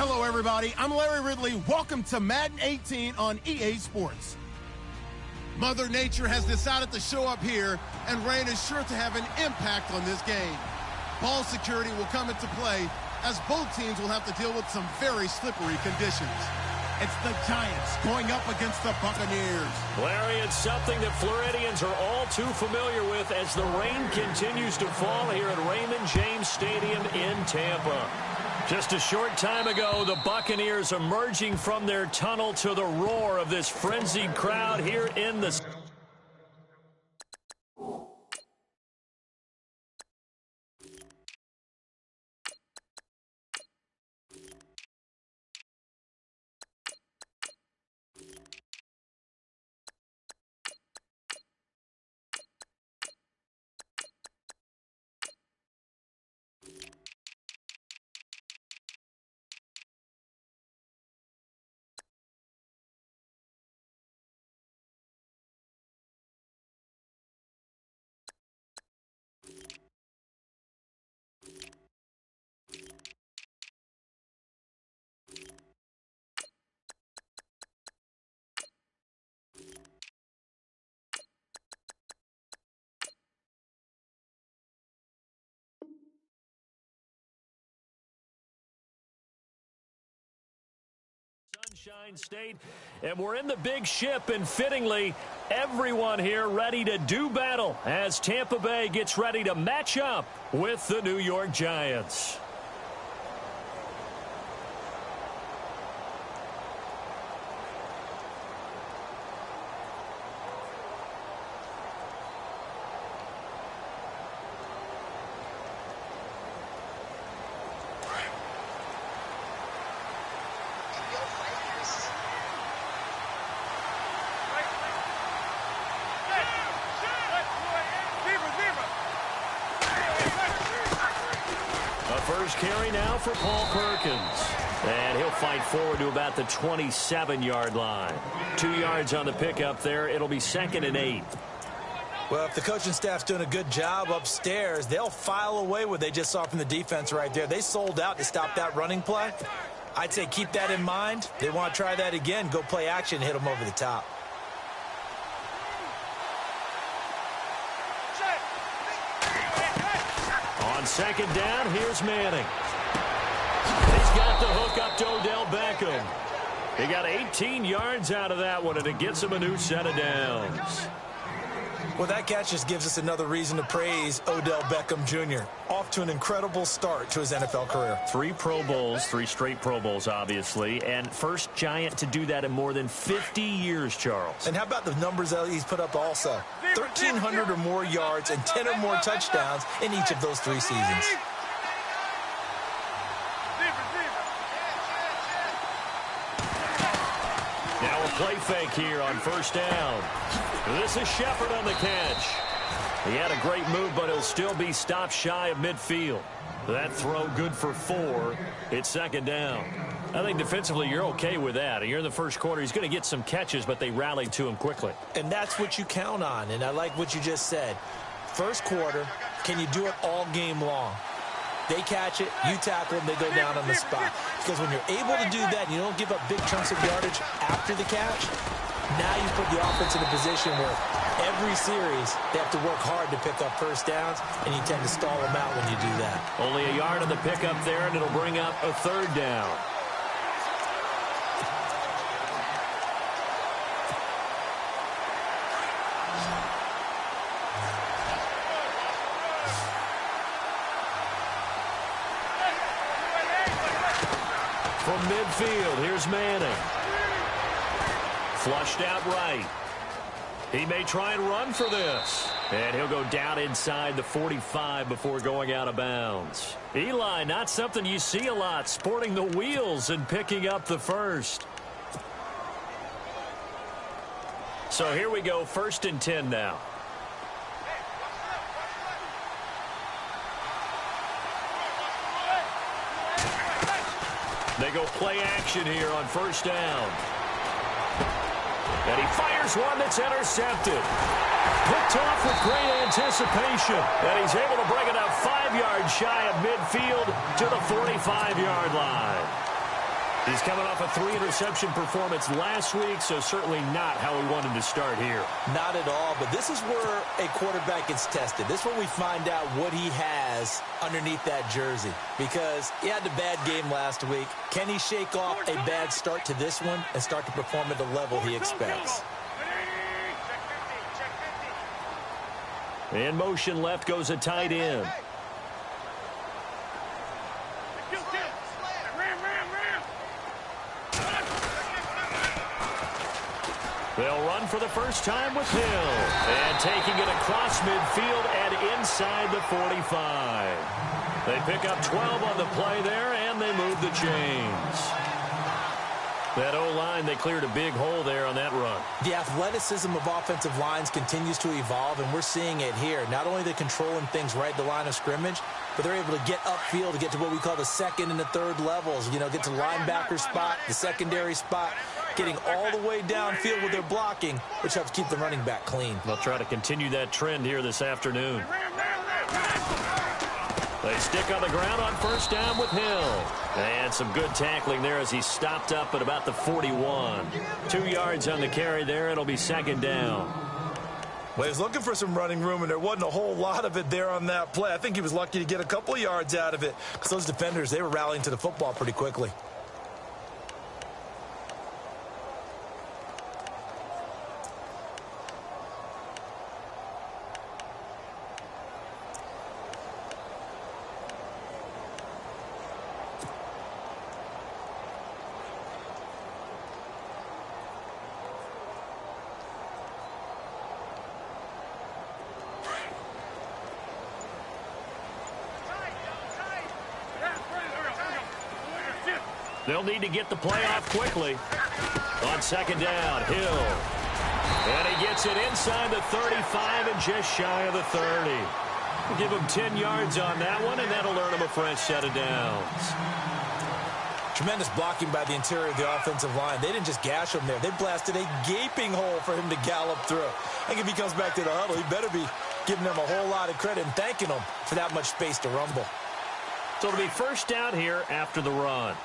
Hello, everybody. I'm Larry Ridley. Welcome to Madden 18 on EA Sports. Mother Nature has decided to show up here, and rain is sure to have an impact on this game. Ball security will come into play, as both teams will have to deal with some very slippery conditions. It's the Giants going up against the Buccaneers. Larry, it's something that Floridians are all too familiar with as the rain continues to fall here at Raymond James Stadium in Tampa. Just a short time ago, the Buccaneers emerging from their tunnel to the roar of this frenzied crowd here in the... Sunshine State, and we're in the big ship, and fittingly, everyone here ready to do battle as Tampa Bay gets ready to match up with the New York Giants. First carry now for Paul Perkins. And he'll fight forward to about the 27-yard line. 2 yards on the pickup there. It'll be 2nd and 8. Well, if the coaching staff's doing a good job upstairs, they'll file away what they just saw from the defense right there. They sold out to stop that running play. I'd say keep that in mind. They want to try that again. Go play action, hit them over the top. On 2nd down, here's Manning. He's got the hook up to Odell Beckham. He got 18 yards out of that one, and it gets him a new set of downs. Well, that catch just gives us another reason to praise Odell Beckham Jr. Off to an incredible start to his NFL career. 3 Pro Bowls, 3 straight Pro Bowls, obviously, and first Giant to do that in more than 50 years, Charles. And how about the numbers that he's put up also? 1,300 or more yards and 10 or more touchdowns in each of those 3 seasons. Now a play fake here on 1st down. This is Shepard on the catch. He had a great move, but he'll still be stopped shy of midfield. That throw good for 4. It's 2nd down. I think defensively you're okay with that. You're in the first quarter. He's going to get some catches, but they rallied to him quickly. And that's what you count on, and I like what you just said. First quarter, can you do it all game long? They catch it, you tackle them, they go down on the spot. Because when you're able to do that and you don't give up big chunks of yardage after the catch, now you put the offense in a position where every series they have to work hard to pick up first downs, and you tend to stall them out when you do that. Only a yard on the pickup there, and it'll bring up a 3rd down. From midfield, here's Manning. Flushed out right. He may try and run for this. And he'll go down inside the 45 before going out of bounds. Eli, not something you see a lot, sporting the wheels and picking up the first. So here we go, 1st and 10 now. They go play action here on 1st down. And he fires one that's intercepted. Picked off with great anticipation. And he's able to bring it up 5 yards shy of midfield to the 45-yard line. He's coming off a 3-interception performance last week, so certainly not how we wanted to start here. Not at all, but this is where a quarterback gets tested. This is where we find out what he has underneath that jersey, because he had a bad game last week. Can he shake off a bad start to this one and start to perform at the level he expects? In motion left goes a tight end. They'll run for the first time with Hill. And taking it across midfield and inside the 45. They pick up 12 on the play there, and they move the chains. That O-line, they cleared a big hole there on that run. The athleticism of offensive lines continues to evolve, and we're seeing it here. Not only are they controlling things right at the line of scrimmage, but they're able to get upfield to get to what we call the second and the third levels. You know, get to linebacker spot, the secondary spot, getting all the way downfield with their blocking, which helps keep the running back clean. They'll try to continue that trend here this afternoon. They stick on the ground on first down with Hill. And some good tackling there as he stopped up at about the 41. 2 yards on the carry there. It'll be second down. Well, he was looking for some running room, and there wasn't a whole lot of it there on that play. I think he was lucky to get a couple of yards out of it because those defenders, they were rallying to the football pretty quickly. They'll need to get the play off quickly. On second down, Hill. And he gets it inside the 35 and just shy of the 30. We'll give him 10 yards on that one, and that'll earn him a fresh set of downs. Tremendous blocking by the interior of the offensive line. They didn't just gash him there. They blasted a gaping hole for him to gallop through. I think if he comes back to the huddle, he better be giving them a whole lot of credit and thanking them for that much space to rumble. So it'll be first down here after the run.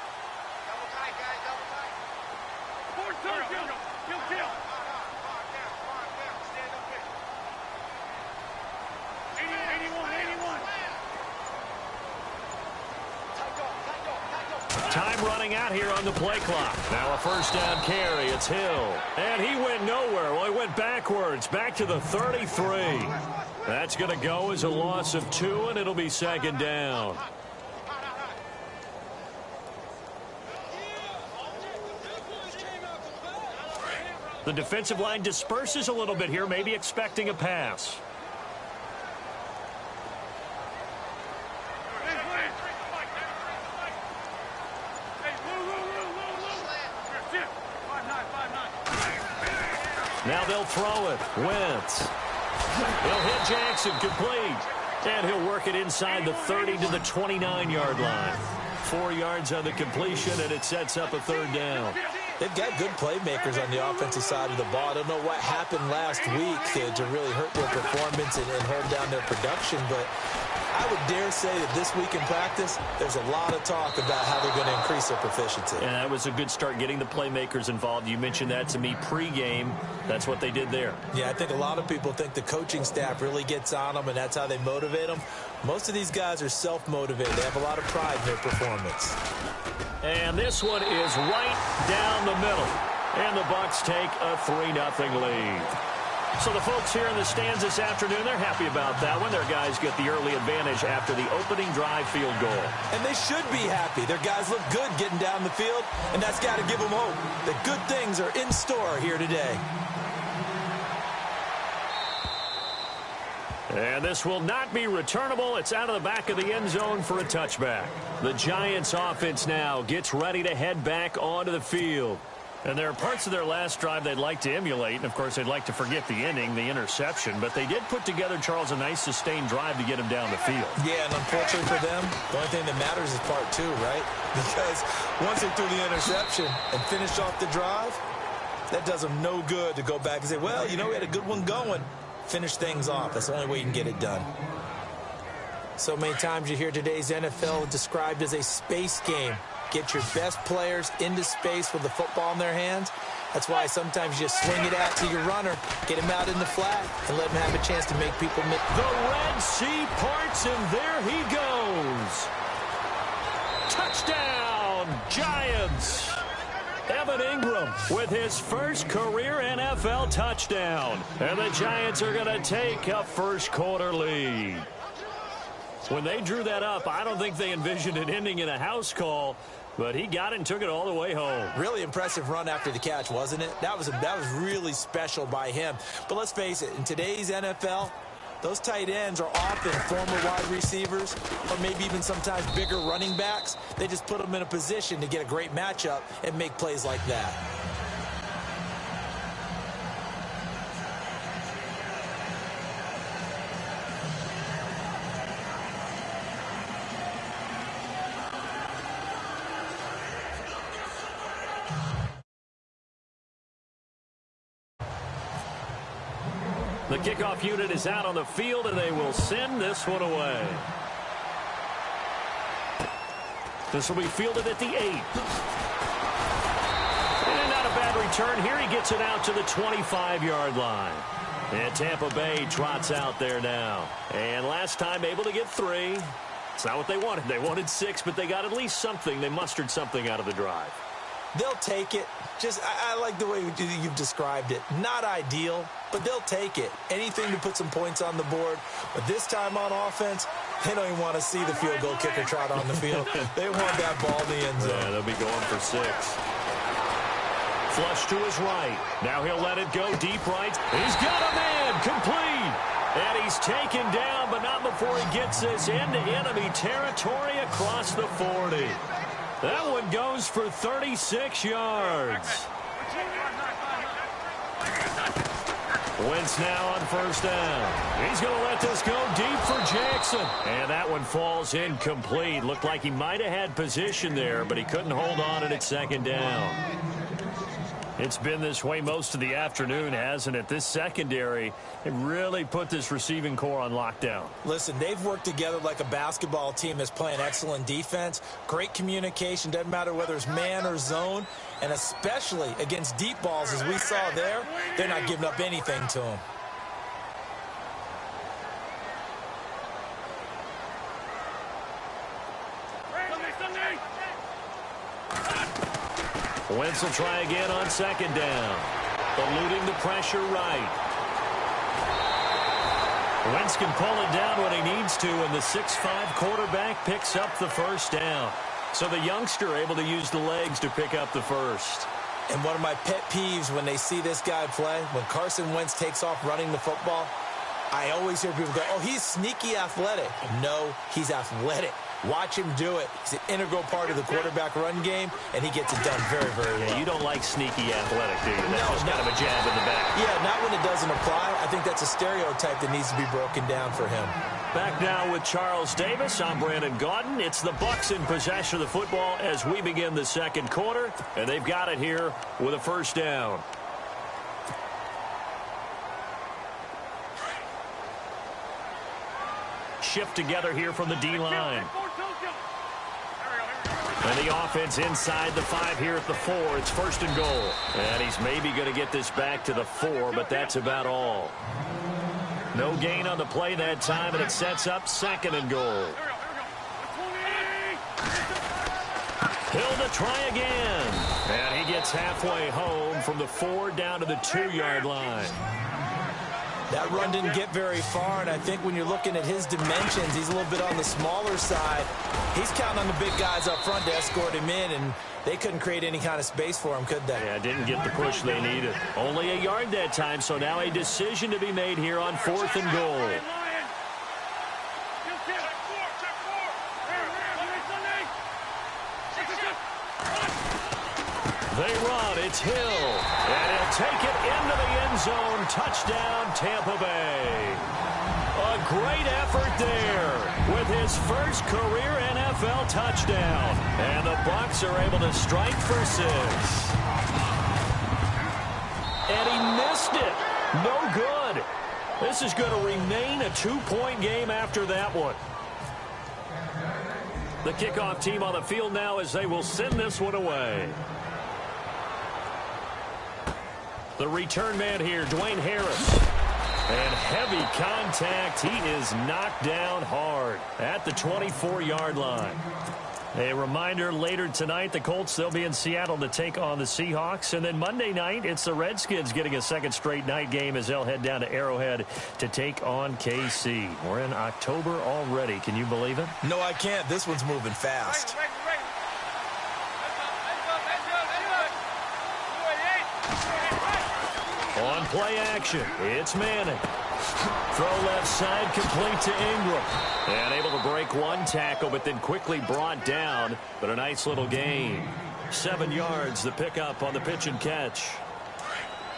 Time running out here on the play clock. Now a first down carry. It's Hill. And he went nowhere. Well, he went backwards, back to the 33. That's going to go as a loss of 2, and it'll be second down. The defensive line disperses a little bit here, maybe expecting a pass. Now they'll throw it. Wentz. He'll hit Jackson, complete. And he'll work it inside the 30 to the 29-yard line. 4 yards on the completion, and it sets up a third down. They've got good playmakers on the offensive side of the ball. I don't know what happened last week to really hurt their performance and hold down their production, but I would dare say that this week in practice, there's a lot of talk about how they're going to increase their proficiency. And that was a good start, getting the playmakers involved. You mentioned that to me pregame. That's what they did there. Yeah, I think a lot of people think the coaching staff really gets on them, and that's how they motivate them. Most of these guys are self-motivated. They have a lot of pride in their performance. And this one is right down the middle. And the Bucs take a 3-0 lead. So the folks here in the stands this afternoon, they're happy about that one. Their guys get the early advantage after the opening drive field goal. And they should be happy. Their guys look good getting down the field, and that's got to give them hope that good things are in store here today. And this will not be returnable. It's out of the back of the end zone for a touchback. The Giants offense now gets ready to head back onto the field. And there are parts of their last drive they'd like to emulate. And, of course, they'd like to forget the inning, the interception. But they did put together, Charles, a nice sustained drive to get him down the field. Yeah, and unfortunately for them, the only thing that matters is part 2, right? Because once they threw the interception and finished off the drive, that does them no good to go back and say, well, you know, we had a good one going. Finish things off. That's the only way you can get it done. So many times you hear today's NFL described as a space game. get your best players into space with the football in their hands. That's why sometimes you just swing it out to your runner, get him out in the flat, and let him have a chance to make people miss. The Red Sea parts, and there he goes. Touchdown, Giants. Evan Ingram with his first career NFL touchdown. And the Giants are going to take a first-quarter lead. When they drew that up, I don't think they envisioned it ending in a house call, but he got it and took it all the way home. Really impressive run after the catch, wasn't it? That was really special by him. But let's face it, in today's NFL, those tight ends are often former wide receivers or maybe even sometimes bigger running backs. They just put them in a position to get a great matchup and make plays like that. The kickoff unit is out on the field, and they will send this one away. This will be fielded at the 8. And not a bad return here. He gets it out to the 25-yard line. And Tampa Bay trots out there now. And last time able to get 3. It's not what they wanted. They wanted 6, but they got at least something. They mustered something out of the drive. They'll take it. I like the way you've described it. Not ideal, but they'll take it. Anything to put some points on the board. But this time on offense, they don't even want to see the field goal kicker trot on the field. They want that ball in the end zone. Yeah, they'll be going for 6. Flush to his right. Now he'll let it go deep right. He's got a man complete. And he's taken down, but not before he gets this into enemy territory across the 40. That one goes for 36 yards. Wentz now on first down. He's going to let this go deep for Jackson. And that one falls incomplete. Looked like he might have had position there, but he couldn't hold on at second down. It's been this way most of the afternoon, hasn't it? This secondary, it really put this receiving core on lockdown. Listen, they've worked together like a basketball team that's playing excellent defense. Great communication, doesn't matter whether it's man or zone. And especially against deep balls, as we saw there, they're not giving up anything to them. Wentz will try again on second down. Eluding the pressure right. Wentz can pull it down when he needs to, and the 6'5" quarterback picks up the first down. So the youngster able to use the legs to pick up the first. And one of my pet peeves when they see this guy play, when Carson Wentz takes off running the football, I always hear people go, oh, he's sneaky athletic. No, he's athletic. Watch him do it. He's an integral part of the quarterback run game, and he gets it done very, very well. Yeah, you don't like sneaky athletic, do you? That's just kind of a jab in the back. Yeah, not when it doesn't apply. I think that's a stereotype that needs to be broken down for him. Back now with Charles Davis. I'm Brandon Gaudin. It's the Bucs in possession of the football as we begin the second quarter, and they've got it here with a first down. Shift together here from the D-line. And the offense inside the 5 here at the 4. It's first and goal. And he's maybe going to get this back to the 4, but that's about all. No gain on the play that time, and it sets up second and goal. Hill to try again. And he gets halfway home from the 4 down to the 2-yard line. That run didn't get very far, and I think when you're looking at his dimensions, he's a little bit on the smaller side. He's counting on the big guys up front to escort him in, and they couldn't create any kind of space for him, could they? Yeah, didn't get the push they needed. Only a yard that time, so now a decision to be made here on 4th and goal. They run. It's Hill. And he'll take it into the end zone. Touchdown, Tampa Bay. A great effort there with his first career NFL touchdown. And the Bucs are able to strike for 6. And he missed it. No good. This is going to remain a 2-point game after that one. The kickoff team on the field now as they will send this one away. The return man here, Dwayne Harris. And heavy contact. He is knocked down hard at the 24-yard line. A reminder, later tonight, the Colts, they'll be in Seattle to take on the Seahawks. And then Monday night, it's the Redskins getting a second straight night game as they'll head down to Arrowhead to take on KC. We're in October already. Can you believe it? No, I can't. This one's moving fast. On play action, it's Manning. Throw left side, complete to Ingram. And able to break one tackle, but then quickly brought down. But a nice little gain. 7 yards, the pickup on the pitch and catch.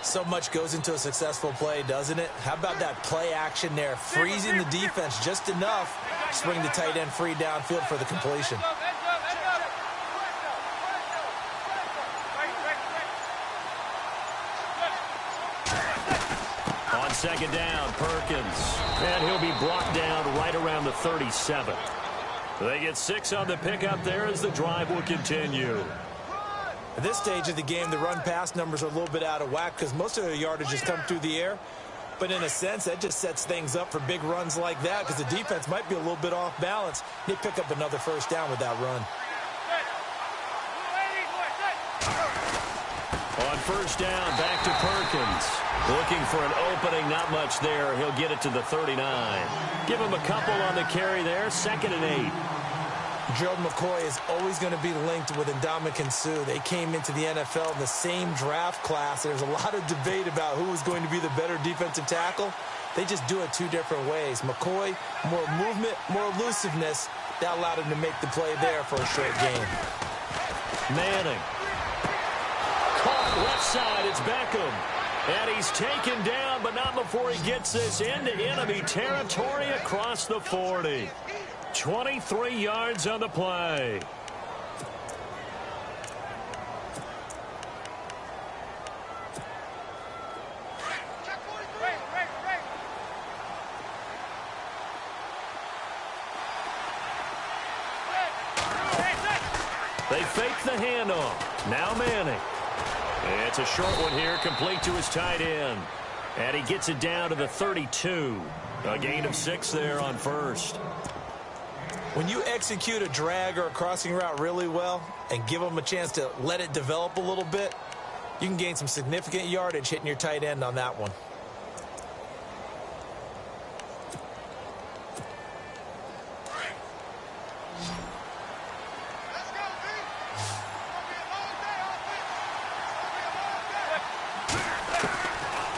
So much goes into a successful play, doesn't it? How about that play action there? Freezing the defense just enough to bring the tight end free downfield for the completion. On second down, Perkins. And he'll be brought down right around the 37. They get 6 on the pickup there as the drive will continue. At this stage of the game, the run-pass numbers are a little bit out of whack because most of their yardage has come through the air. But in a sense, that just sets things up for big runs like that because the defense might be a little bit off balance. They pick up another first down with that run. On first down, back to Perkins. Looking for an opening, not much there. He'll get it to the 39. Give him a couple on the carry there, 2nd and 8. Gerald McCoy is always going to be linked with Ndamukong Suh. They came into the NFL in the same draft class. There's a lot of debate about who was going to be the better defensive tackle. They just do it 2 different ways. McCoy, more movement, more elusiveness. That allowed him to make the play there for a short gain. Manning. Caught left side, it's Beckham. And he's taken down, but not before he gets this into enemy territory across the 40. 23 yards on the play. They fake the handoff. Now Manning. It's a short one here, complete to his tight end. And he gets it down to the 32. A gain of 6 there on first. When you execute a drag or a crossing route really well and give them a chance to let it develop a little bit, you can gain some significant yardage hitting your tight end on that one.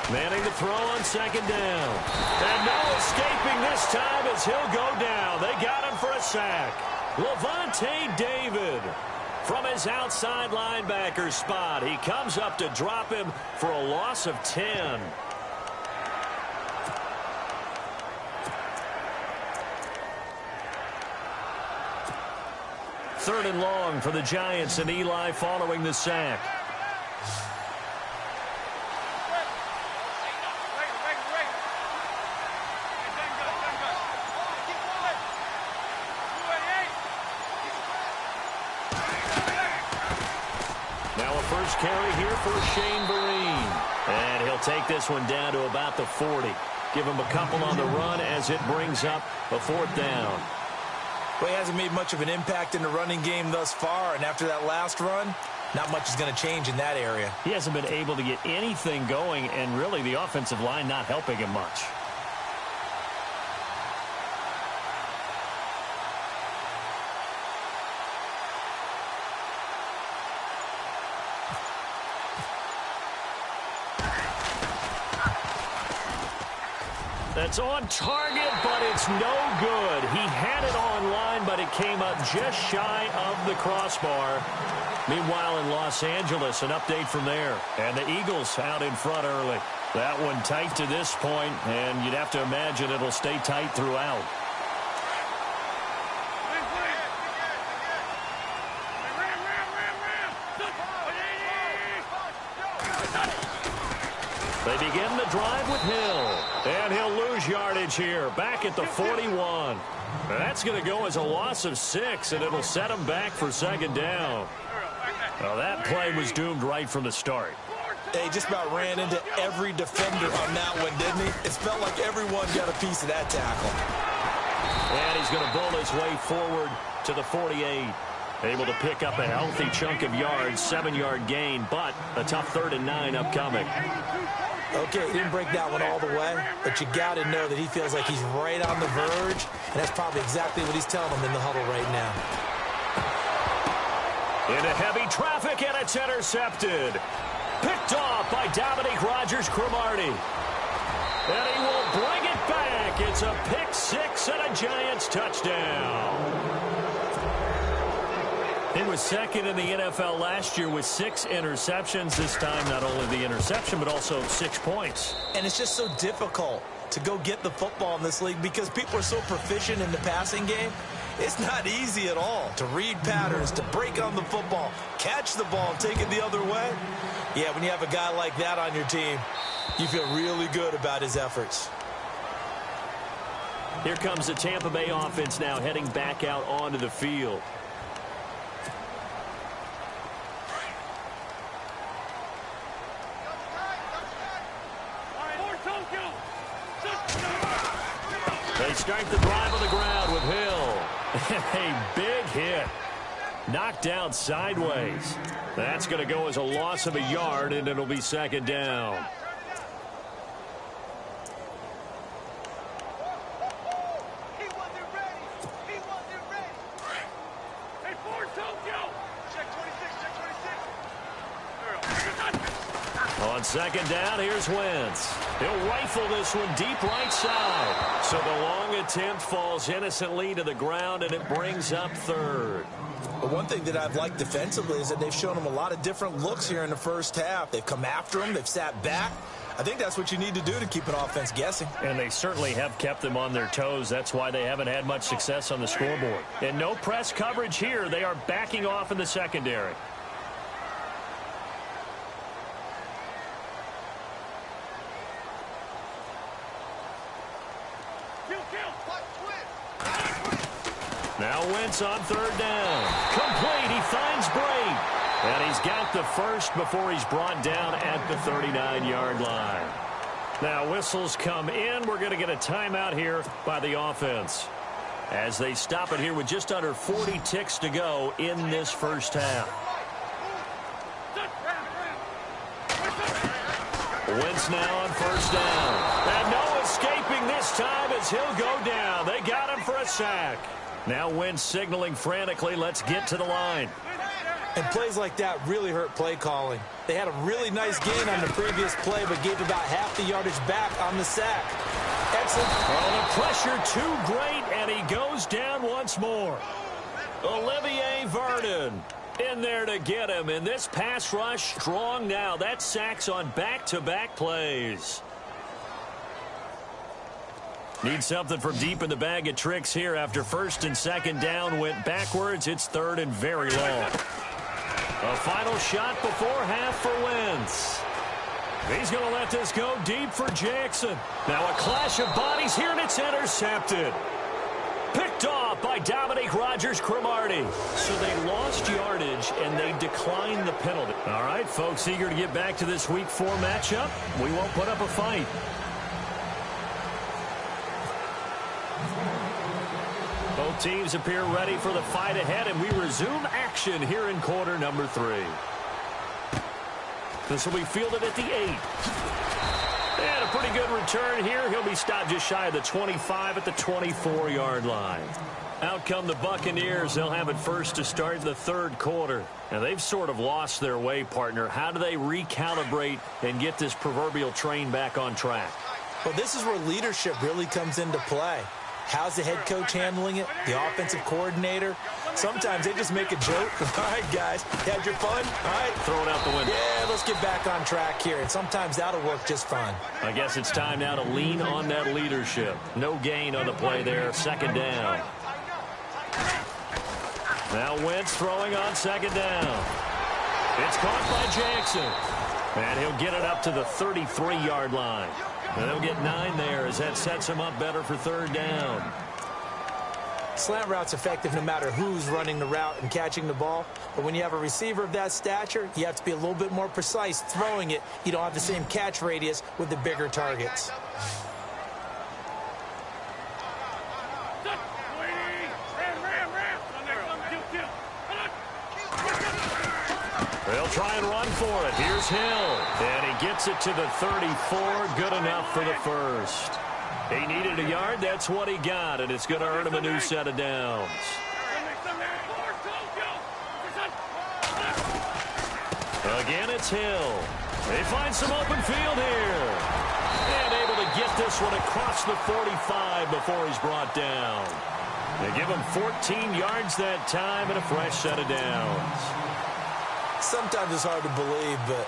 Manning to throw on second down. And no escaping this time as he'll go down. They got him for a sack. Levante David from his outside linebacker spot. He comes up to drop him for a loss of 10. Third and long for the Giants and Eli following the sack. Carry here for Shane Vereen. And he'll take this one down to about the 40. Give him a couple on the run as it brings up a 4th down. Well, he hasn't made much of an impact in the running game thus far, and after that last run, not much is going to change in that area. He hasn't been able to get anything going, and really the offensive line not helping him much. That's on target, but it's no good. He had it on line, but it came up just shy of the crossbar. Meanwhile, in Los Angeles, an update from there. And the Eagles out in front early. That one tight to this point, and you'd have to imagine it'll stay tight throughout. They They begin the drive with Hill. And he'll lose yardage here, back at the 41. That's going to go as a loss of 6, and it'll set him back for second down. Well, that play was doomed right from the start. He just about ran into every defender on that one, didn't he? It felt like everyone got a piece of that tackle. And he's going to bull his way forward to the 48. Able to pick up a healthy chunk of yards, 7-yard gain, but a tough 3rd and 9 upcoming. Okay, he didn't break that one all the way, but you got to know that he feels like he's right on the verge, and that's probably exactly what he's telling them in the huddle right now. Into heavy traffic, and it's intercepted. Picked off by Dominique Rodgers-Cromartie. And he will bring it back. It's a pick 6 and a Giants touchdown. He was second in the NFL last year with 6 interceptions. This time, not only the interception, but also 6 points. And it's just so difficult to go get the football in this league because people are so proficient in the passing game. It's not easy at all to read patterns, to break on the football, catch the ball, and take it the other way. Yeah, when you have a guy like that on your team, you feel really good about his efforts. Here comes the Tampa Bay offense now heading back out onto the field. They start the drive on the ground with Hill. A big hit. Knocked down sideways. That's going to go as a loss of a yard, and it'll be second down. On second down, here's Wentz. He'll rifle this one deep right side. So the long attempt falls innocently to the ground, and it brings up 3rd. But one thing that I've liked defensively is that they've shown him a lot of different looks here in the first half. They've come after him. They've sat back. I think that's what you need to do to keep an offense guessing. And they certainly have kept them on their toes. That's why they haven't had much success on the scoreboard. And no press coverage here. They are backing off in the secondary. Now Wentz on 3rd down. Complete. He finds Bray. And he's got the first before he's brought down at the 39-yard line. Now whistles come in. We're going to get a timeout here by the offense, as they stop it here with just under 40 ticks to go in this first half. Wentz now on 1st down. And no escaping this time as he'll go down. They got him for a sack. Now Wentz signaling frantically, let's get to the line. And plays like that really hurt play calling. They had a really nice gain on the previous play, but gave about half the yardage back on the sack. Excellent. Oh, the pressure too great, and he goes down once more. Olivier Vernon in there to get him. And this pass rush strong now. That's sacks on back-to-back plays. Need something from deep in the bag of tricks here after 1st and 2nd down went backwards. It's 3rd and very long. A final shot before half for Wentz. He's going to let this go deep for Jackson. Now a clash of bodies here, and it's intercepted. Picked off by Dominique Rodgers-Cromartie. So they lost yardage, and they declined the penalty. All right, folks, eager to get back to this Week 4 matchup. We won't put up a fight. Both teams appear ready for the fight ahead, and we resume action here in quarter number 3. This will be fielded at the 8. And a pretty good return here. He'll be stopped just shy of the 25 at the 24-yard line. Out come the Buccaneers. They'll have it first to start the 3rd quarter. And they've sort of lost their way, partner. How do they recalibrate and get this proverbial train back on track? Well, this is where leadership really comes into play. How's the head coach handling it? The offensive coordinator? Sometimes they just make a joke. All right, guys, you had your fun? All right. Throw it out the window. Yeah, let's get back on track here. And sometimes that'll work just fine. I guess it's time now to lean on that leadership. No gain on the play there. 2nd down. Now Wentz throwing on 2nd down. It's caught by Jackson. And he'll get it up to the 33-yard line. And they'll get 9 there as that sets him up better for 3rd down. Slant route's effective no matter who's running the route and catching the ball. But when you have a receiver of that stature, you have to be a little bit more precise throwing it. You don't have the same catch radius with the bigger targets. They'll try and run for it. Here's Hill. And he gets it to the 34. Good enough for the first. He needed a yard. That's what he got. And it's going to earn him a new set of downs. Again, it's Hill. They find some open field here. And able to get this one across the 45 before he's brought down. They give him 14 yards that time and a fresh set of downs. Sometimes it's hard to believe, but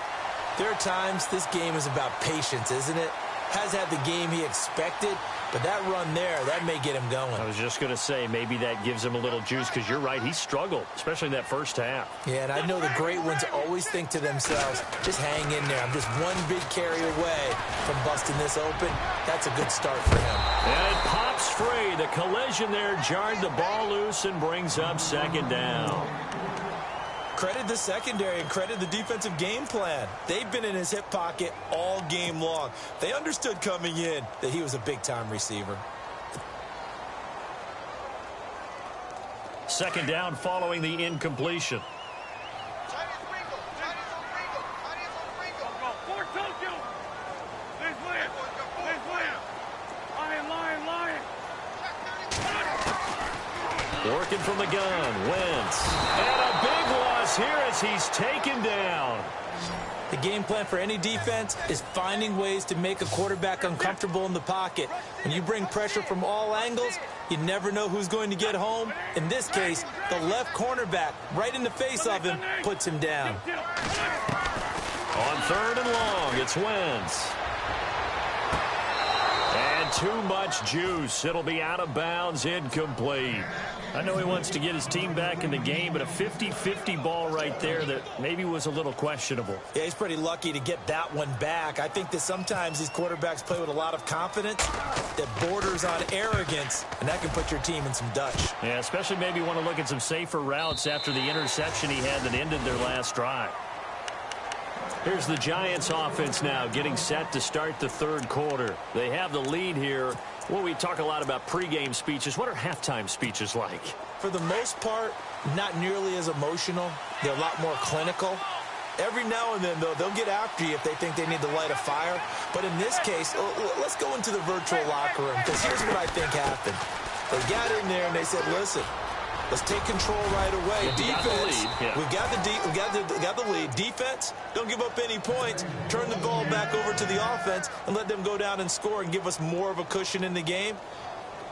there are times this game is about patience, isn't it? Has had the game he expected, but that run there, that may get him going. I was just going to say, maybe that gives him a little juice, because you're right, he struggled, especially in that first half. Yeah, and I know the great ones always think to themselves, just hang in there. I'm just one big carry away from busting this open. That's a good start for him. And it pops free. The collision there jarred the ball loose and brings up 2nd down. Credit the secondary and credit the defensive game plan. They've been in his hip pocket all game long. They understood coming in that he was a big-time receiver. 2nd down following the incompletion. Working from the gun, Wentz. And a big loss here as he's taken down. The game plan for any defense is finding ways to make a quarterback uncomfortable in the pocket. When you bring pressure from all angles, you never know who's going to get home. In this case, the left cornerback, right in the face of him, puts him down. On 3rd and long, it's Wentz. And too much juice. It'll be out of bounds, incomplete. I know he wants to get his team back in the game, but a 50-50 ball right there that maybe was a little questionable. Yeah, he's pretty lucky to get that one back. I think that sometimes these quarterbacks play with a lot of confidence that borders on arrogance, and that can put your team in some Dutch. Yeah, especially maybe want to look at some safer routes after the interception he had that ended their last drive. Here's the Giants offense now getting set to start the 3rd quarter. They have the lead here. Well, we talk a lot about pregame speeches. What are halftime speeches like? For the most part, not nearly as emotional. They're a lot more clinical. Every now and then, though, they'll get after you if they think they need to light a fire. But in this case, let's go into the virtual locker room, because here's what I think happened. They got in there and they said, listen, let's take control right away. Defense, we've got the lead. Defense, don't give up any points. Turn the ball back over to the offense and let them go down and score and give us more of a cushion in the game.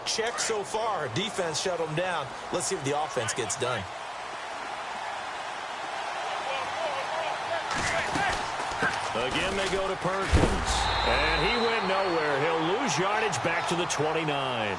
Check so far. Defense shut them down. Let's see if the offense gets done. Again, they go to Perkins. And he went nowhere. He'll lose yardage back to the 29.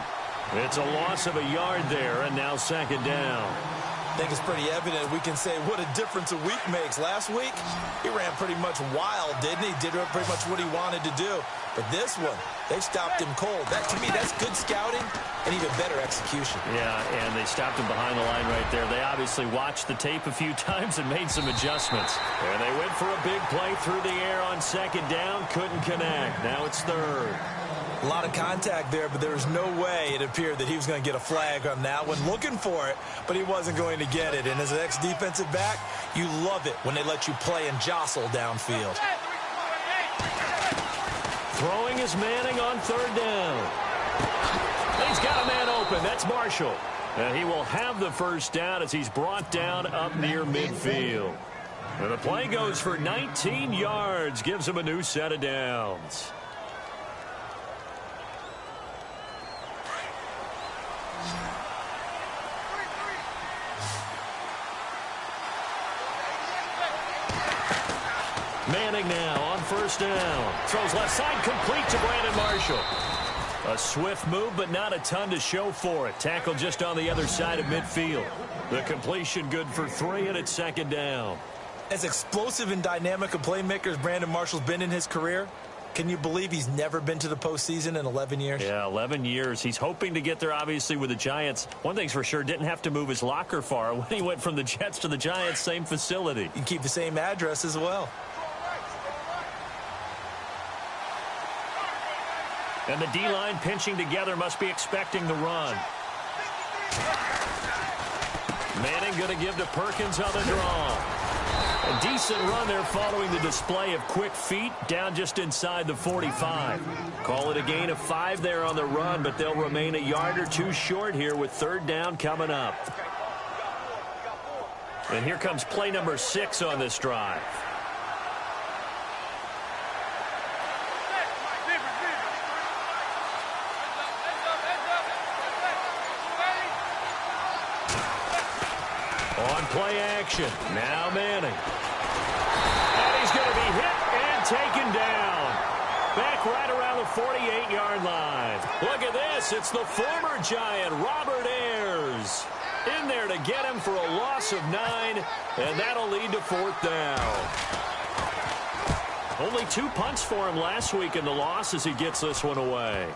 It's a loss of a yard there, and now 2nd down. I think it's pretty evident we can say what a difference a week makes. Last week, he ran pretty much wild, didn't he? Did pretty much what he wanted to do. But this one, they've stopped him cold. That, to me, that's good scouting and even better execution. Yeah, and they stopped him behind the line right there. They obviously watched the tape a few times and made some adjustments. And they went for a big play through the air on 2nd down. Couldn't connect. Now it's 3rd. A lot of contact there, but there was no way it appeared that he was going to get a flag on that one. Looking for it, but he wasn't going to get it. And as an ex-defensive back, you love it when they let you play and jostle downfield. Throwing is Manning on 3rd down. He's got a man open. That's Marshall. And he will have the first down as he's brought down up near midfield. And the play goes for 19 yards, gives him a new set of downs. Manning now on 1st down. Throws left side, complete to Brandon Marshall. A swift move, but not a ton to show for it. Tackle just on the other side of midfield. The completion good for 3, and it's 2nd down. As explosive and dynamic a playmaker as Brandon Marshall's been in his career, can you believe he's never been to the postseason in 11 years? Yeah, 11 years. He's hoping to get there, obviously, with the Giants. One thing's for sure, didn't have to move his locker far. When he went from the Jets to the Giants, same facility. You can keep the same address as well. And the D-line pinching together must be expecting the run. Manning going to give to Perkins on the draw. A decent run there following the display of quick feet down just inside the 45. Call it a gain of 5 there on the run, but they'll remain a yard or two short here with third down coming up. And here comes play number 6 on this drive. On play action, now Manning. And he's going to be hit and taken down. Back right around the 48-yard line. Look at this, it's the former Giant, Robert Ayers. In there to get him for a loss of 9, and that'll lead to fourth down. Only 2 punts for him last week in the loss as he gets this one away.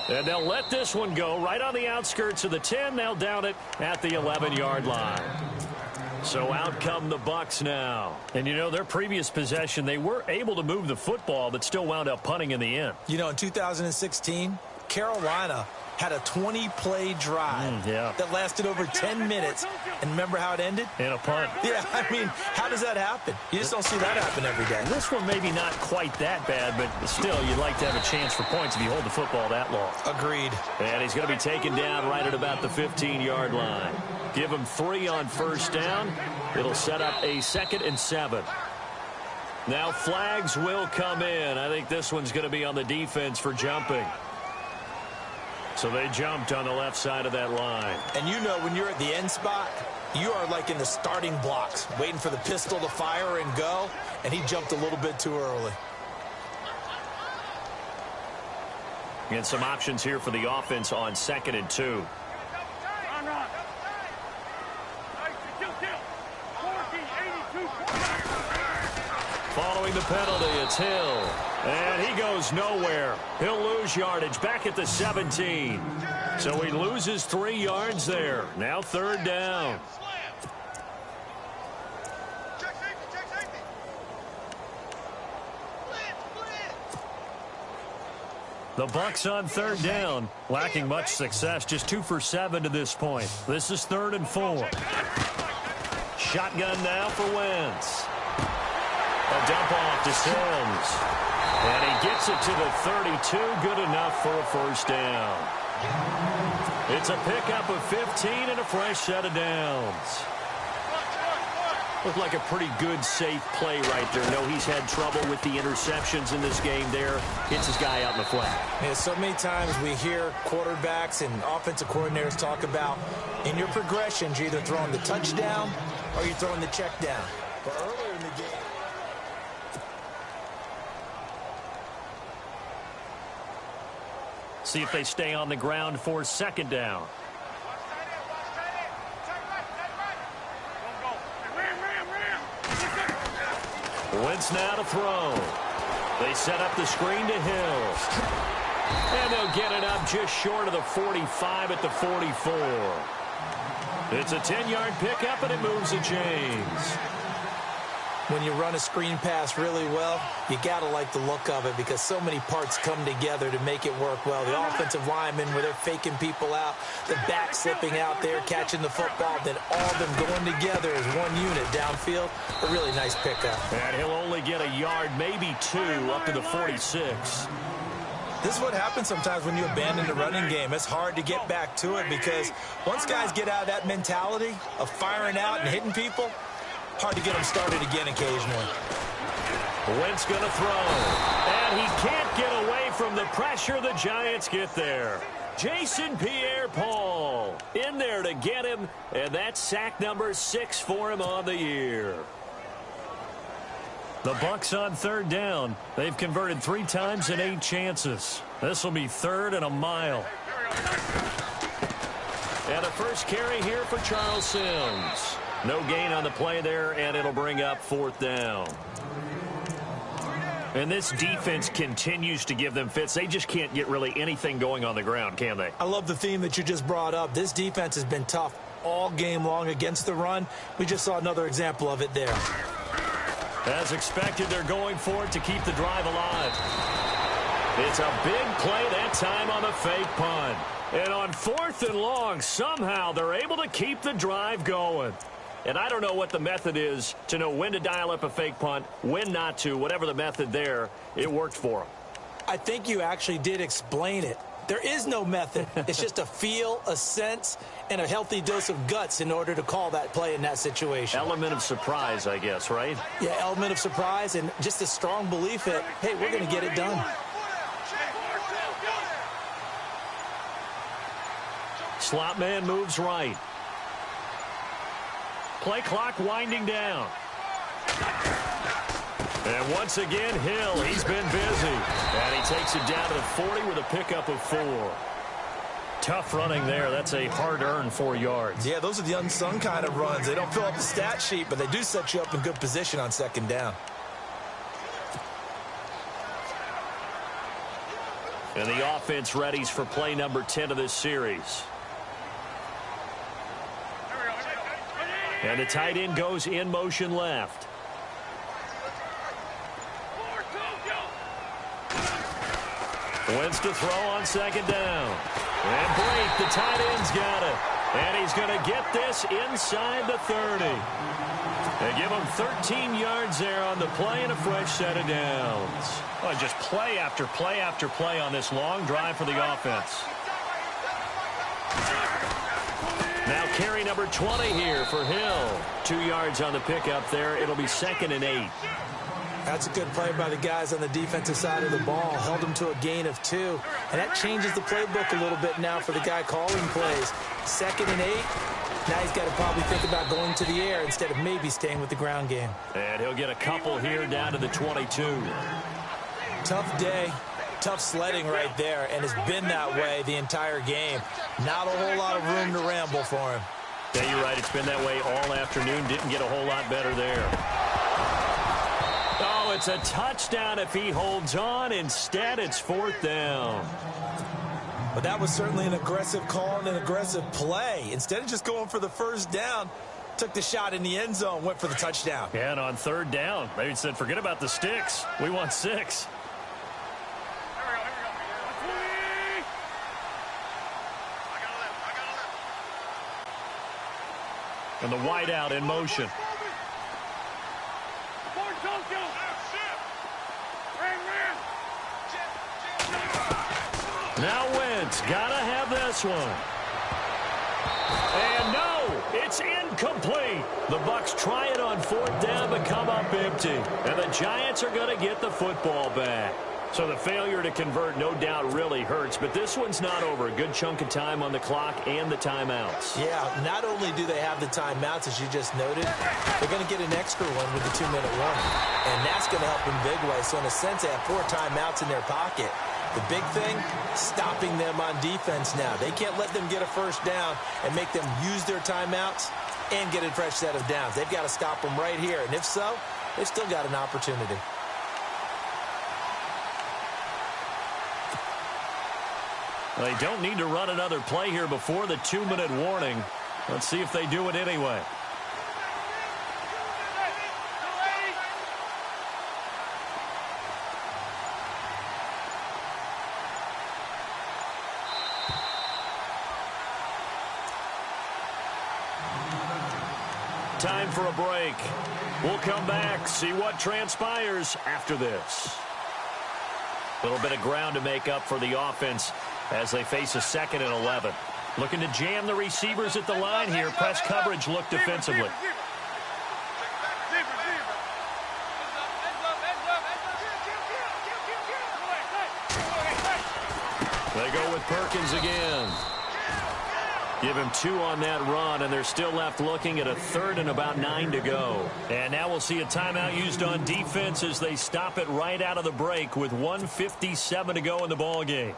And they'll let this one go right on the outskirts of the 10. They'll down it at the 11-yard line. So out come the Bucs now. And, you know, their previous possession, they were able to move the football, but still wound up punting in the end. You know, in 2016, Carolina had a 20-play drive that lasted over 10 minutes. And remember how it ended? In a punt. Yeah, I mean, how does that happen? You just don't see that happen every day. This one maybe not quite that bad, but still, you'd like to have a chance for points if you hold the football that long. Agreed. And he's going to be taken down right at about the 15-yard line. Give him 3 on first down. It'll set up a 2nd and 7. Now flags will come in. I think this one's going to be on the defense for jumping. So they jumped on the left side of that line. And you know when you're at the end spot, you are like in the starting blocks, waiting for the pistol to fire and go, and he jumped a little bit too early. And some options here for the offense on 2nd and 2. Following the penalty, it's Hill. And he goes nowhere. He'll lose yardage back at the 17. So he loses 3 yards there. Now third down. The Bucs on third down, lacking much success, just 2 for 7 to this point. This is 3rd and 4. Shotgun now for Wentz. A dump off to Sims. And he gets it to the 32, good enough for a first down. It's a pickup of 15 and a fresh set of downs. Looked like a pretty good, safe play right there. No, he's had trouble with the interceptions in this game there. Hits his guy out in the flat. Yeah, so many times we hear quarterbacks and offensive coordinators talk about in your progressions, you're either throwing the touchdown or you're throwing the check down. But earlier in the game, see if they stay on the ground for 2nd down. Wentz now to throw. They set up the screen to Hill. And they'll get it up just short of the 45 at the 44. It's a 10-yard pickup, and it moves to James. when you run a screen pass really well, you got to like the look of it because so many parts come together to make it work well. The offensive linemen, where they're faking people out, the back slipping out there, catching the football, then all of them going together as one unit downfield. A really nice pickup. And he'll only get a yard, maybe two, up to the 46. This is what happens sometimes when you abandon the running game. It's hard to get back to it because once guys get out of that mentality of firing out and hitting people, hard to get them started again occasionally. Wentz going to throw. And he can't get away from the pressure. The Giants get there. Jason Pierre-Paul in there to get him. And that's sack number 6 for him on the year. The Bucs on third down. They've converted 3 times in 8 chances. This will be third and a mile. And a first carry here for Charles Sims. No gain on the play there, and it'll bring up 4th down. And this defense continues to give them fits. They just can't get really anything going on the ground, can they? I love the theme that you just brought up. This defense has been tough all game long against the run. We just saw another example of it there. As expected, they're going for it to keep the drive alive. It's a big play that time on the fake punt. And on 4th and long, somehow they're able to keep the drive going. And I don't know what the method is to know when to dial up a fake punt, when not to. Whatever the method there, it worked for them. I think you actually did explain it. There is no method. It's just a feel, a sense, and a healthy dose of guts in order to call that play in that situation. Element of surprise, I guess, right? Yeah, element of surprise and just a strong belief that, hey, we're going to get it done. Slot man moves right. Play clock winding down. And once again, Hill, he's been busy. And he takes it down to the 40 with a pickup of 4. Tough running there. That's a hard-earned 4 yards. Yeah, those are the unsung kind of runs. They don't fill up the stat sheet, but they do set you up in good position on 2nd down. And the offense readies for play number 10 of this series. And the tight end goes in motion left. Wentz to throw on 2nd down. And Blake, the tight end's got it. And he's going to get this inside the 30. They give him 13 yards there on the play and a fresh set of downs. Well, just play after play after play on this long drive for the offense. Now carry number 20 here for Hill. 2 yards on the pickup there. It'll be 2nd and 8. That's a good play by the guys on the defensive side of the ball. Held them to a gain of 2. And that changes the playbook a little bit now for the guy calling plays. 2nd and 8. Now he's got to probably think about going to the air instead of maybe staying with the ground game. And he'll get a couple here down to the 22. Tough day. Tough sledding right there, and it's been that way the entire game. Not a whole lot of room to ramble for him. Yeah, you're right. It's been that way all afternoon. Didn't get a whole lot better there. Oh, it's a touchdown if he holds on. Instead, it's 4th down. But that was certainly an aggressive call and an aggressive play. Instead of just going for the 1st down, took the shot in the end zone, went for the touchdown. Yeah, and on 3rd down, they said, forget about the sticks. We want 6. And the wideout in motion. Now Wentz, gotta have this one. And no, it's incomplete. The Bucs try it on 4th down but come up empty. And the Giants are going to get the football back. So the failure to convert no doubt really hurts, but this one's not over. A good chunk of time on the clock and the timeouts. Yeah, not only do they have the timeouts, as you just noted, they're going to get an extra one with the 2-minute warning. And that's going to help in big way. So in a sense, they have 4 timeouts in their pocket. The big thing, stopping them on defense now. They can't let them get a 1st down and make them use their timeouts and get a fresh set of downs. They've got to stop them right here. And if so, they've still got an opportunity. They don't need to run another play here before the 2-minute warning. Let's see if they do it anyway. Time for a break. We'll come back, see what transpires after this. A little bit of ground to make up for the offense as they face a 2nd and 11. Looking to jam the receivers at the line here. Press coverage look defensively. They go with Perkins again. Give him 2 on that run, and they're still left looking at a 3rd and about 9 to go. And now we'll see a timeout used on defense as they stop it right out of the break with 1:57 to go in the ball game.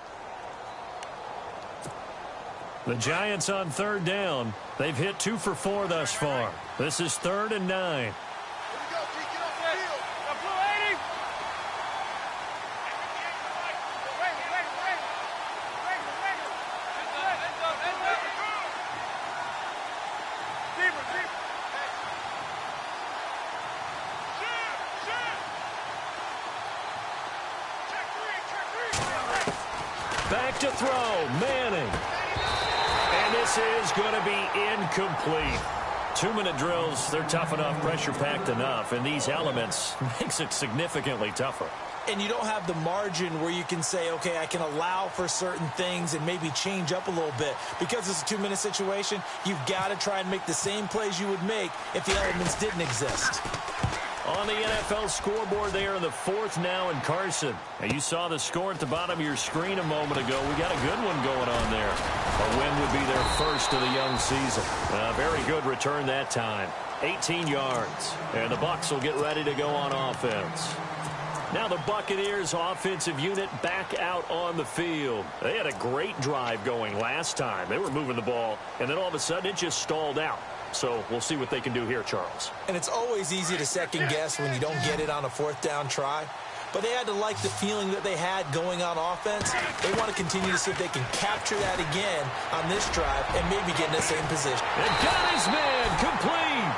The Giants on 3rd down. They've hit 2 for 4 thus far. This is 3rd and 9. Back to throw, Manning. And this is going to be incomplete. 2-minute drills, they're tough enough, pressure-packed enough, and these elements makes it significantly tougher. And you don't have the margin where you can say, okay, I can allow for certain things and maybe change up a little bit. Because it's a 2-minute situation, you've got to try and make the same plays you would make if the elements didn't exist. On the NFL scoreboard there in the 4th now in Carson. Now you saw the score at the bottom of your screen a moment ago. We got a good one going on there. A win would be their first of the young season. A very good return that time. 18 yards. And the Bucs will get ready to go on offense. Now the Buccaneers offensive unit back out on the field. They had a great drive going last time. They were moving the ball, and then all of a sudden it just stalled out. So we'll see what they can do here, Charles. And it's always easy to second guess when you don't get it on a 4th down try. But they had to like the feeling that they had going on offense. They want to continue to see if they can capture that again on this drive and maybe get in the same position. And got his man complete.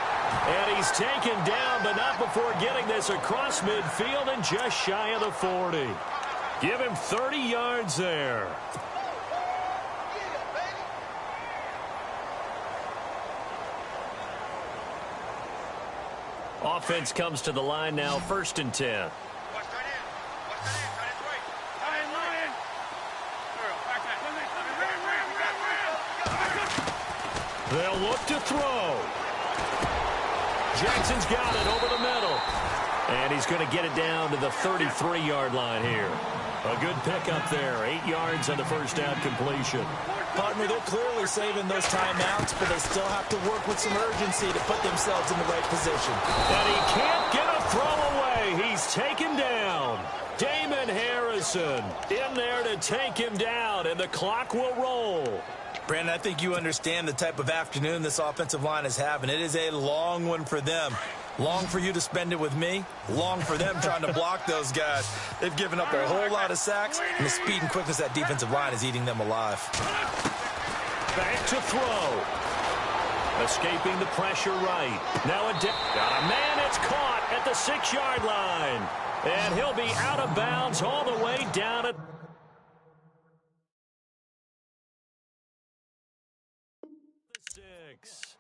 And he's taken down, but not before getting this across midfield and just shy of the 40. Give him 30 yards there. Offense comes to the line now, 1st and 10. They'll look to throw. Jackson's got it over the middle. And he's going to get it down to the 33-yard line here. A good pickup there. 8 yards on the first down completion. Partner, they're clearly saving those timeouts, but they still have to work with some urgency to put themselves in the right position. And he can't get a throw away. He's taken down. Damon Harrison in there to take him down, and the clock will roll. Brandon, I think you understand the type of afternoon this offensive line is having. It is a long one for them. Long for you to spend it with me. Long for them trying to block those guys. They've given up a whole lot of sacks, and the speed and quickness of that defensive line is eating them alive. Back to throw. Escaping the pressure right. Now got a man. It's caught at the 6-yard line. And he'll be out of bounds all the way down at 6.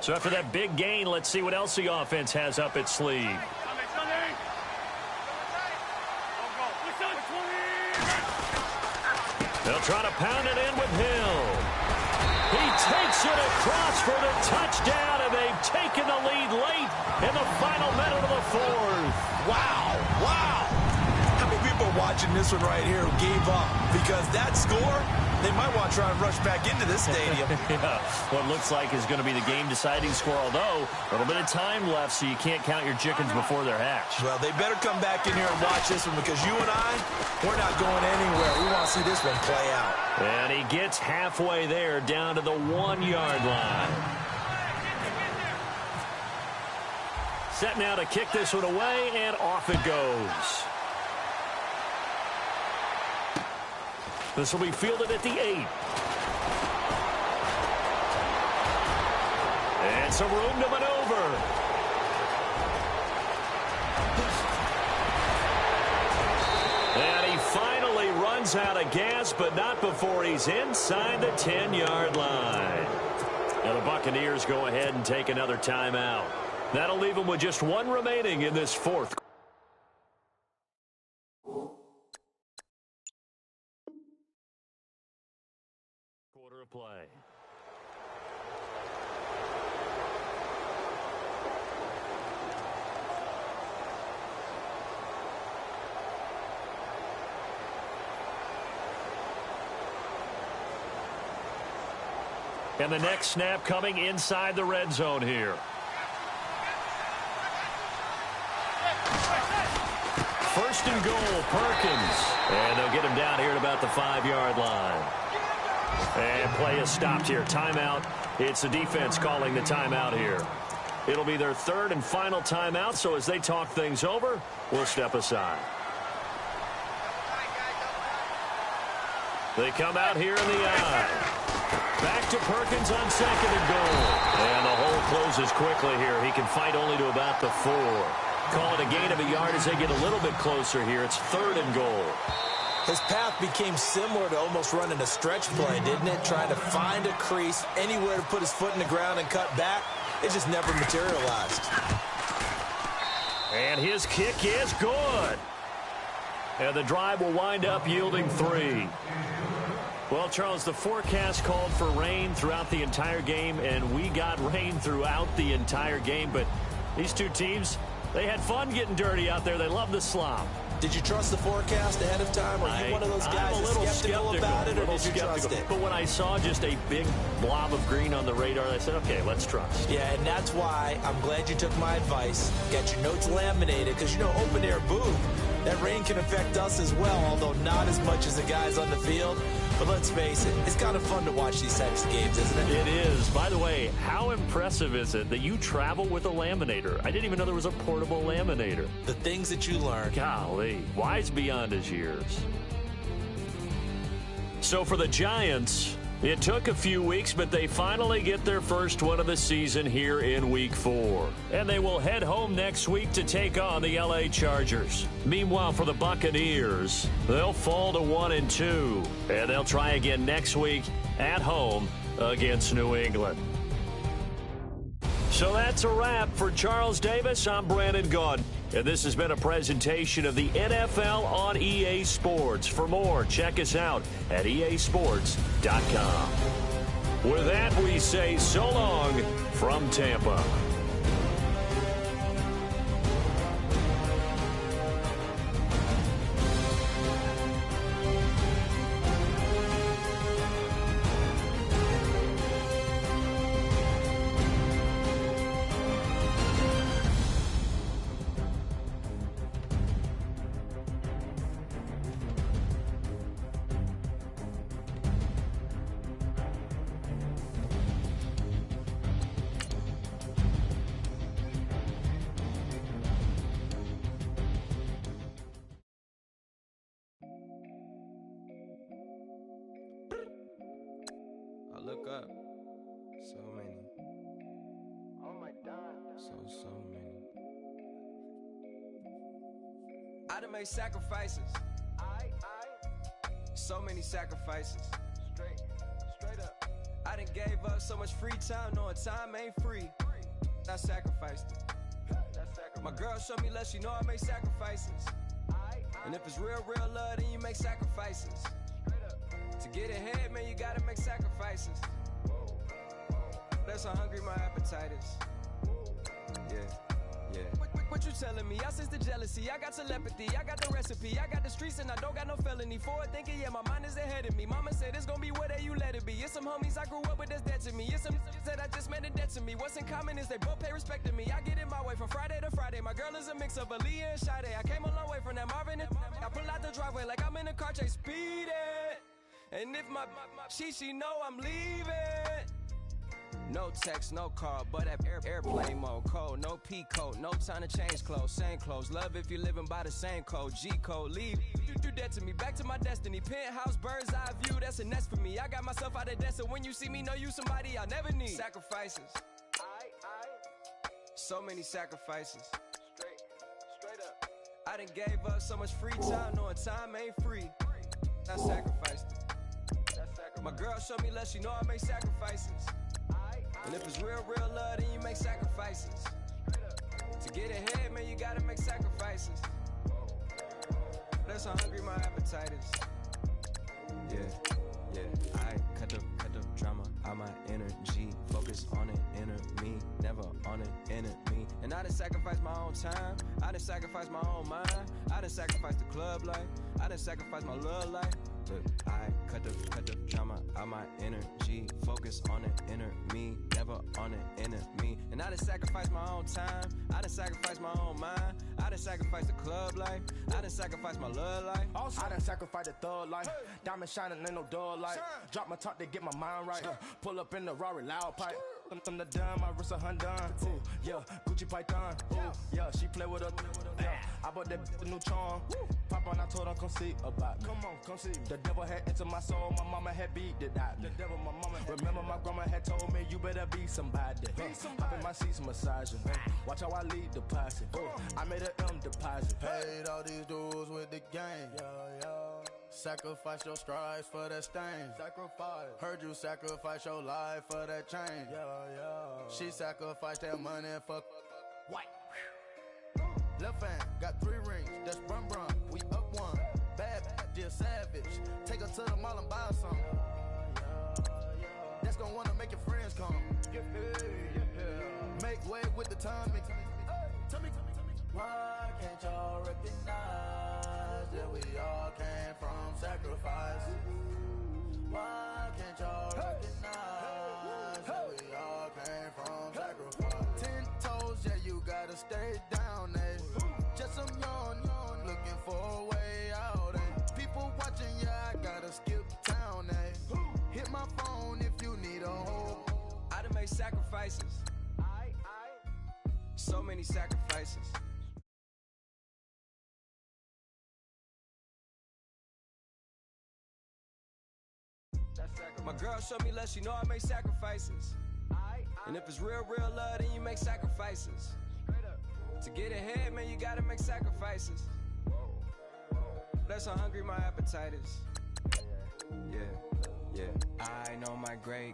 So after that big gain, let's see what else the offense has up its sleeve. They'll try to pound it in with Hill. He takes it across for the touchdown, and they've taken the lead late in the final minute of the 4th. Wow, wow. How many people are watching this one right here who gave up? Because that score, they might want to try and rush back into this stadium. Yeah, what looks like is going to be the game-deciding score, although a little bit of time left, so you can't count your chickens before they're hatched. Well, they better come back in here and watch this one, because you and I, we're not going anywhere. We want to see this one play out. And he gets halfway there, down to the 1-yard line. Set now to kick this one away, and off it goes. This will be fielded at the 8. And some room to maneuver. And he finally runs out of gas, but not before he's inside the 10-yard line. Now the Buccaneers go ahead and take another timeout. That'll leave them with just one remaining in this 4th. Quarter of play. And the next snap coming inside the red zone here. First and goal, Perkins. And they'll get him down here at about the 5-yard line. And play is stopped here. Timeout. It's the defense calling the timeout here. It'll be their third and final timeout, so as they talk things over, we'll step aside. They come out here in the eye. Back to Perkins on second and goal. And the hole closes quickly here. He can fight only to about the 4. Call it a gain of a yard as they get a little bit closer here. It's third and goal. His path became similar to almost running a stretch play, didn't it? Trying to find a crease, anywhere to put his foot in the ground and cut back. It just never materialized. And his kick is good. And the drive will wind up yielding 3. Well, Charles, the forecast called for rain throughout the entire game, and we got rain throughout the entire game. But these two teams, they had fun getting dirty out there. They love the slop. Did you trust the forecast ahead of time? Are you one of those guys that's skeptical about it, or did you trust it? But when I saw just a big blob of green on the radar, I said, okay, let's trust. Yeah, and that's why I'm glad you took my advice. Get your notes laminated, because, you know, open air booth, that rain can affect us as well, although not as much as the guys on the field. But let's face it, it's kind of fun to watch these types of games, isn't it? It is. By the way, how impressive is it that you travel with a laminator? I didn't even know there was a portable laminator. The things that you learn. Golly, wise beyond his years. So for the Giants, it took a few weeks, but they finally get their first one of the season here in Week 4. And they will head home next week to take on the LA Chargers. Meanwhile, for the Buccaneers, they'll fall to 1-2. And they'll try again next week at home against New England. So that's a wrap for Charles Davis. I'm Brandon Gaudin. And this has been a presentation of the NFL on EA Sports. For more, check us out at easports.com. With that, we say so long from Tampa. Look up. So many. Oh my God. So many. I done made sacrifices. So many sacrifices. Straight up. I done gave up so much free time, knowing time ain't free. I sacrificed it. My girl showed me love, she know I make sacrifices. And if it's real love, then you make sacrifices. To get ahead, man, you gotta make sacrifices. That's how hungry my appetite is. Yeah. What you telling me? I sense the jealousy, I got telepathy, I got the recipe, I got the streets and I don't got no felony. Forward thinking, yeah, my mind is ahead of me. Mama said it's gonna be whatever you let it be. It's some homies I grew up with that's dead to me. It's some that I just made a debt to me. What's in common is they both pay respect to me. I get it my way from Friday to Friday. My girl is a mix of Aaliyah and Sade. I came a long way from that Marvin and I pull out the driveway like I'm in a car chase speeding. And if my she know I'm leaving. No text, no call, but at airplane mode. Code, no P code, no time to change clothes. Same clothes, love if you're living by the same code. G code, leave. You do that to me, back to my destiny. Penthouse, bird's eye view, that's a nest for me. I got myself out of debt, so when you see me, know you somebody I never need. Sacrifices. So many sacrifices. Straight up. I done gave up so much free time, knowing time ain't free. I sacrificed it. My girl showed me love, she know I make sacrifices. And if it's real love, then you make sacrifices. To get ahead, man, you gotta make sacrifices. That's how hungry my appetite is. Yeah. I cut the drama out my energy. Focus on an inner me, never on an enemy. And I done sacrificed my own time. I done sacrificed my own mind. I done sacrificed the club life. I done sacrificed my love life. Look, I cut the drama out my energy. Focus on the inner me, never on the enemy. And I done sacrificed my own time. I done sacrificed my own mind. I done sacrificed the club life. I done sacrificed my love life. I done sacrificed the thug life. Diamond shining, ain't no dull light. Drop my top to get my mind right. Pull up in the Rari loud pipe. I'm the dime, my wrist a Hyundai. Ooh, yeah, Gucci Python. Ooh, yeah, she play with her. Yeah, I bought that new charm. Pop on, I told her come see about me. Come on, come see. The devil had entered my soul. My mama had beat it out. The devil, my mama. Remember my grandma had told me you better be somebody. Hop in my seats massaging. Watch how I lead the posse. I made an M deposit. Paid all these dudes with the game. Sacrifice your strides for that stain. Sacrifice. Heard you sacrifice your life for that change. She sacrificed that money for what? Left hand got 3 rings. That's brum brum. We up one. Bad, dear savage. Take her to the mall and buy her some. That's gonna wanna make your friends come. Make way with the timing. Tell me. Why can't y'all recognize that we all came from sacrifice? Why can't y'all recognize that we all came from sacrifice? 10 toes, yeah, you gotta stay down, eh? Just some yawn, looking for a way out, eh? People watching, yeah, I gotta skip town, eh? Hit my phone if you need a hold. I done made sacrifices. So many sacrifices. My girl showed me love, she know I make sacrifices. And if it's real love, then you make sacrifices. To get ahead, man, you gotta make sacrifices. That's how hungry my appetite is. Yeah. I know my great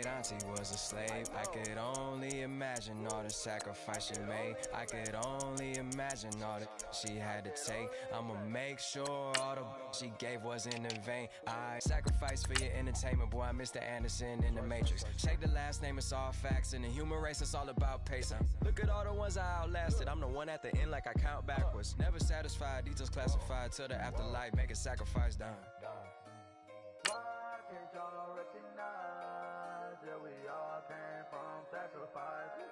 auntie was a slave. I could only imagine all the sacrifice she made. I could only imagine all that she had to take. I'ma make sure all the she gave wasn't in vain. I sacrificed for your entertainment, boy. I'm Mr. Anderson in the Matrix. Check the last name, it's all facts. In the human race, it's all about pacing. Look at all the ones I outlasted. I'm the one at the end, like I count backwards. Never satisfied, details classified till the afterlife. Make a sacrifice done. Can't y'all recognize that we all came from sacrifice?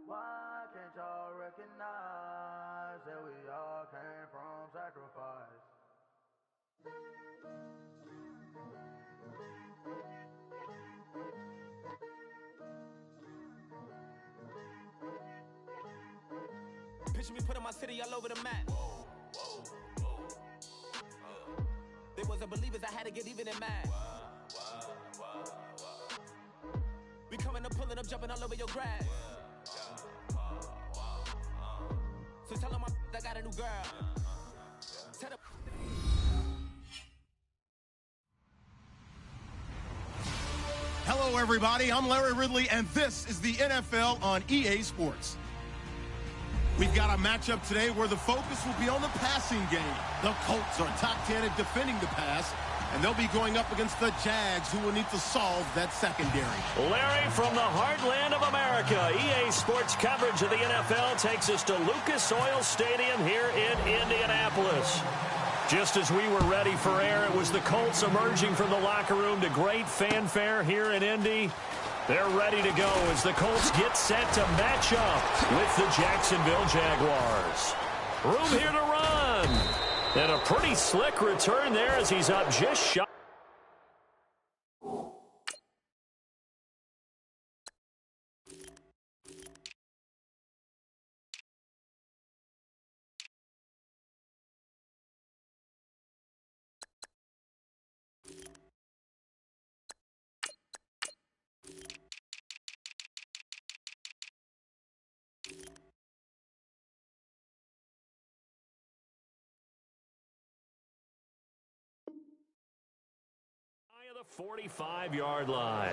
Why can't y'all recognize that we all came from sacrifice? Picture me putting my city all over the map. They wasn't believers, I had to get even in mad. We coming up, pulling up, jumping all over your grass. So tell them I got a new girl. Tell them. Hello, everybody. I'm Larry Ridley, and this is the NFL on EA Sports. We've got a matchup today where the focus will be on the passing game. The Colts are top 10 at defending the pass, and they'll be going up against the Jags, who will need to solve that secondary. Larry, from the heartland of America, EA Sports coverage of the NFL takes us to Lucas Oil Stadium here in Indianapolis. Just as we were ready for air, it was the Colts emerging from the locker room to great fanfare here in Indy. They're ready to go as the Colts get set to match up with the Jacksonville Jaguars. Room here to run. And a pretty slick return there as he's up just shy. The 45-yard line.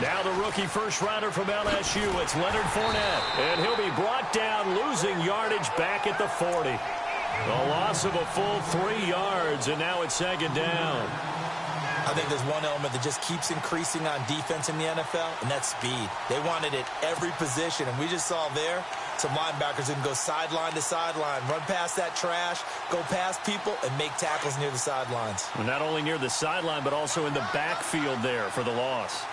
Now the rookie first rounder from LSU, it's Leonard Fournette. And he'll be brought down, losing yardage back at the 40. A loss of a full 3 yards, and now it's second down. I think there's one element that just keeps increasing on defense in the NFL, and that's speed. They want it at every position, and we just saw there some linebackers who can go sideline to sideline, run past that trash, go past people, and make tackles near the sidelines. Well, not only near the sideline, but also in the backfield there for the loss.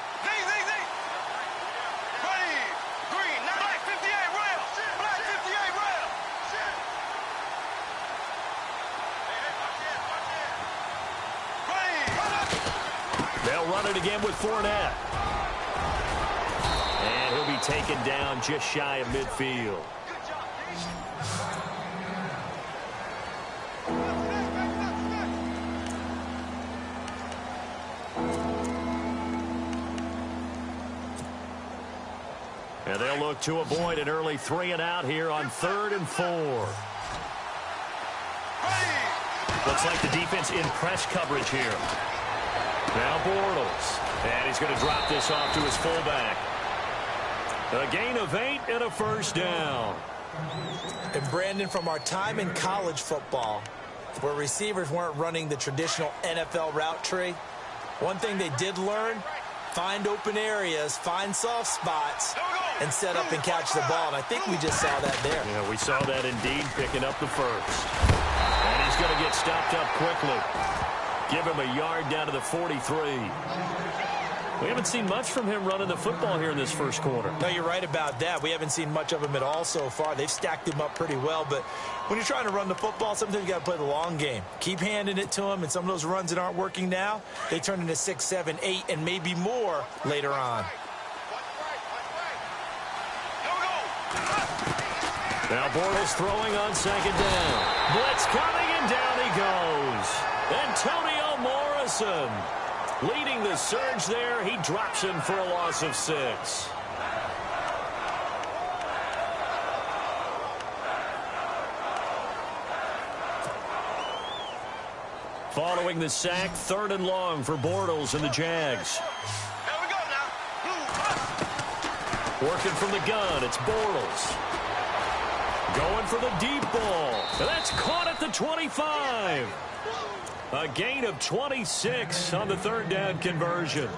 They'll run it again with Fournette. And he'll be taken down just shy of midfield. And they'll look to avoid an early 3-and-out here on 3rd and 4. Looks like the defense in press coverage here. Now Bortles, and he's going to drop this off to his fullback. A gain of 8 and a first down. And Brandon, from our time in college football, where receivers weren't running the traditional NFL route tree, one thing they did learn, find open areas, find soft spots, and set up and catch the ball. And I think we just saw that there. Yeah, we saw that indeed, picking up the first. And he's going to get stopped up quickly. Give him a yard down to the 43. We haven't seen much from him running the football here in this first quarter. No, you're right about that. We haven't seen much of him at all so far. They've stacked him up pretty well, but when you're trying to run the football, sometimes you got to play the long game. Keep handing it to him, and some of those runs that aren't working now, they turn into 6, 7, 8, and maybe more later on. Now Bortles throwing on second down. Blitz coming, and down he goes. Antonio Morrison leading the surge there. He drops him for a loss of 6. Following the sack, 3rd and long for Bortles and the Jags. There we go now. Working from the gun, it's Bortles. Going for the deep ball. That's caught at the 25. A gain of 26 on the 3rd down conversion.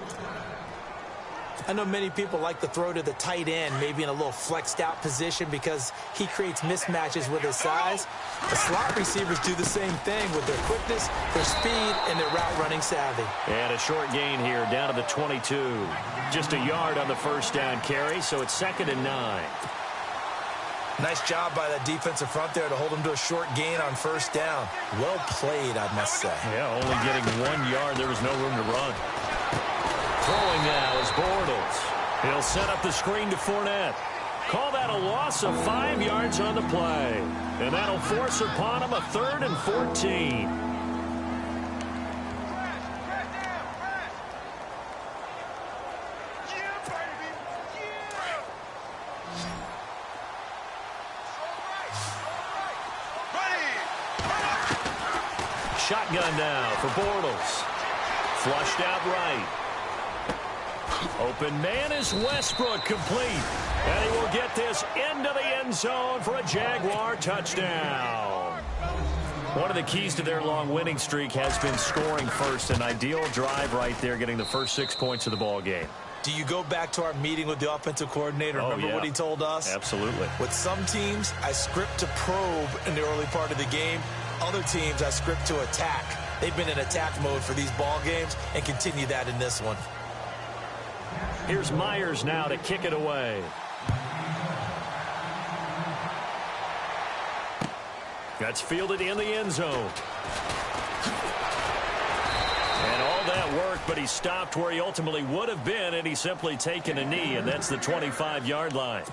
I know many people like to throw to the tight end, maybe in a little flexed out position because he creates mismatches with his size. The slot receivers do the same thing with their quickness, their speed, and their route running savvy. And a short gain here down to the 22. Just a yard on the first down carry, so it's 2nd and 9. Nice job by that defensive front there to hold him to a short gain on first down. Well played, I must say. Yeah, only getting 1 yard. There was no room to run. Throwing now is Bortles. He'll set up the screen to Fournette. Call that a loss of 5 yards on the play. And that'll force upon him a 3rd and 14. Shotgun now for Bortles. Flushed out right. Open man is Westbrook, complete. And he will get this into the end zone for a Jaguar touchdown. One of the keys to their long winning streak has been scoring first. An ideal drive right there, getting the first 6 points of the ball game. Do you go back to our meeting with the offensive coordinator? Remember what he told us? Absolutely. With some teams, I script to probe in the early part of the game. Other teams, I script to attack. They've been in attack mode for these ball games and continue that in this one. Here's Myers now to kick it away. That's fielded in the end zone. And all that work, but he stopped where he ultimately would have been, and he's simply taken a knee, and that's the 25-yard line.